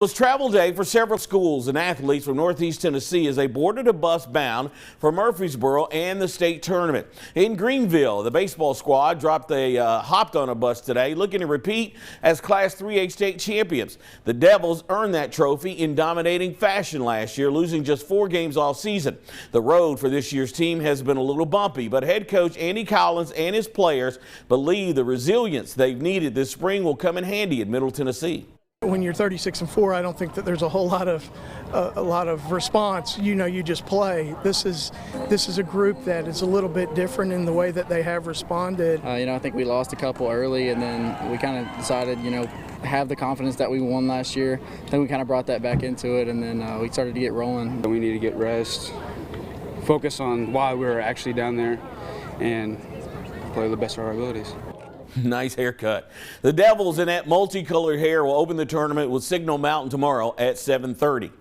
It was travel day for several schools and athletes from Northeast Tennessee as they boarded a bus bound for Murfreesboro and the state tournament. In Greenville, the baseball squad hopped on a bus today looking to repeat as Class 3A state champions. The Devils earned that trophy in dominating fashion last year, losing just 4 games all season. The road for this year's team has been a little bumpy, but head coach Andy Collins and his players believe the resilience they've needed this spring will come in handy in Middle Tennessee. When you're 36-4, I don't think that there's a whole lot of response. You just play. This is a group that is a little bit different in the way that they have responded. I think we lost a couple early, and then we kind of decided, have the confidence that we won last year. Then we kind of brought that back into it, and then we started to get rolling. We need to get rest, focus on why we're actually down there, and play the best of our abilities. Nice haircut. The Devils in that multicolored hair will open the tournament with Signal Mountain tomorrow at 7:30.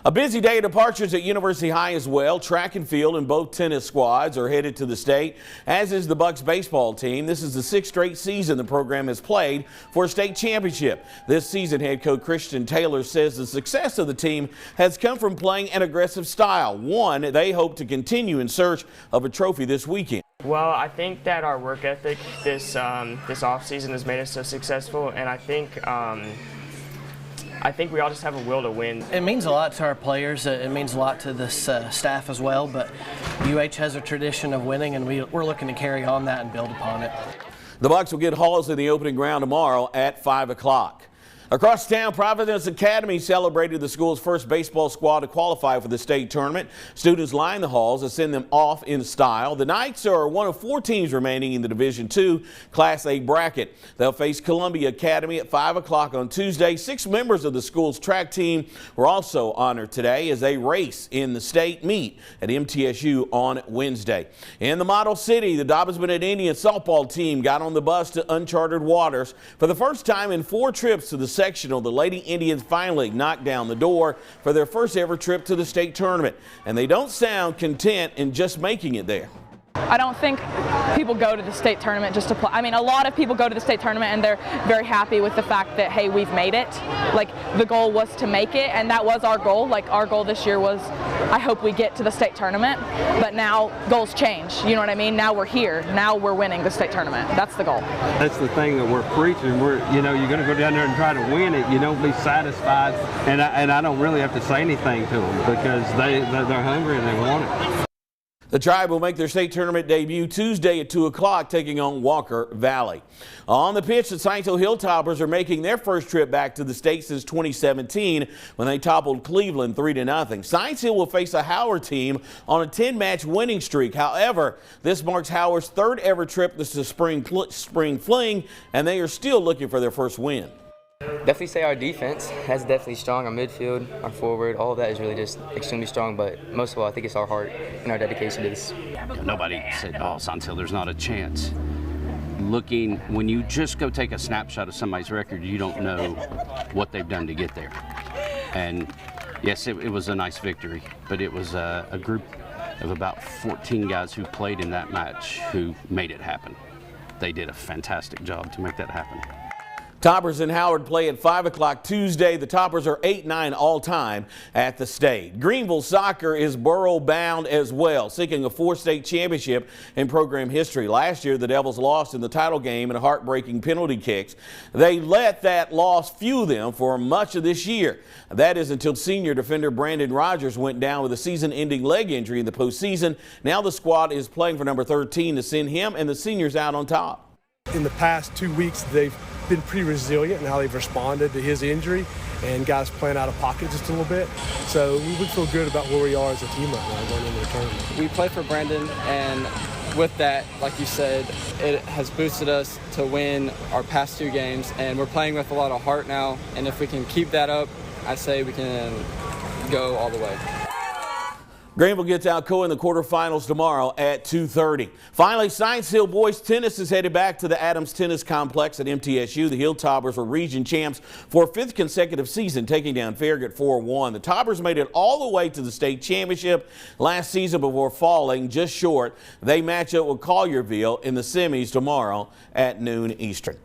A busy day of departures at University High as well. Track and field and both tennis squads are headed to the state, as is the Bucks baseball team. This is the 6th straight season the program has played for a state championship. This season, head coach Christian Taylor says the success of the team has come from playing an aggressive style, one they hope to continue in search of a trophy this weekend. Well, I think that our work ethic this off season has made us so successful, and I think we all just have a will to win. It means a lot to our players. It means a lot to this staff as well. But UH has a tradition of winning, and we're looking to carry on that and build upon it. The Bucks will get Halls in the opening round tomorrow at 5 o'clock. Across town, Providence Academy celebrated the school's first baseball squad to qualify for the state tournament. Students line the halls to send them off in style. The Knights are one of 4 teams remaining in the Division II Class A bracket. They'll face Columbia Academy at 5 o'clock on Tuesday. 6 members of the school's track team were also honored today as they race in the state meet at MTSU on Wednesday. In the Model City, the Dobbins-Bennett Indian softball team got on the bus to uncharted waters. For the first time in 4 trips to the sectional, the Lady Indians finally knocked down the door for their first ever trip to the state tournament, and they don't sound content in just making it there. I don't think people go to the state tournament just to play. I mean, a lot of people go to the state tournament and they're very happy with the fact that, hey, we've made it. Like, the goal was to make it, and that was our goal. Like, our goal this year was, I hope we get to the state tournament, but now goals change. You know what I mean? Now we're here. Now we're winning the state tournament. That's the goal. That's the thing that we're preaching. You're going to go down there and try to win it. You don't be satisfied, and I don't really have to say anything to them because they're hungry and they want it. The Tribe will make their state tournament debut Tuesday at 2 o'clock, taking on Walker Valley. On the pitch, the Science Hill Hilltoppers are making their first trip back to the state since 2017 when they toppled Cleveland 3-0. Science Hill will face a Howard team on a 10-match winning streak. However, this marks Howard's 3rd ever trip to Spring Fling, and they are still looking for their first win. Definitely say our defense is definitely strong. Our midfield, our forward, all of that is really just extremely strong. But most of all, I think it's our heart and our dedication to this. Nobody said, oh, Science Hill, there's not a chance. When you just go take a snapshot of somebody's record, you don't know what they've done to get there. And yes, it was a nice victory, but it was a group of about 14 guys who played in that match who made it happen. They did a fantastic job to make that happen. Toppers and Howard play at 5 o'clock Tuesday. The Toppers are 8-9 all-time at the state. Greenville soccer is borough-bound as well, seeking a 4th state championship in program history. Last year, the Devils lost in the title game in heartbreaking penalty kicks. They let that loss fuel them for much of this year. That is until senior defender Brandon Rogers went down with a season-ending leg injury in the postseason. Now the squad is playing for number 13 to send him and the seniors out on top. In the past 2 weeks, they've been pretty resilient in how they've responded to his injury, and guys playing out of pocket just a little bit. So we would feel good about where we are as a team right now going into the tournament. We play for Brandon, and with that, like you said, it has boosted us to win our past 2 games, and we're playing with a lot of heart now. And if we can keep that up, I say we can go all the way. Greenville gets Alcoa in the quarterfinals tomorrow at 2:30. Finally, Science Hill boys tennis is headed back to the Adams Tennis Complex at MTSU. The Hilltoppers were region champs for a 5th consecutive season, taking down Farragut 4-1. The Toppers made it all the way to the state championship last season before falling just short. They match up with Collierville in the semis tomorrow at noon Eastern.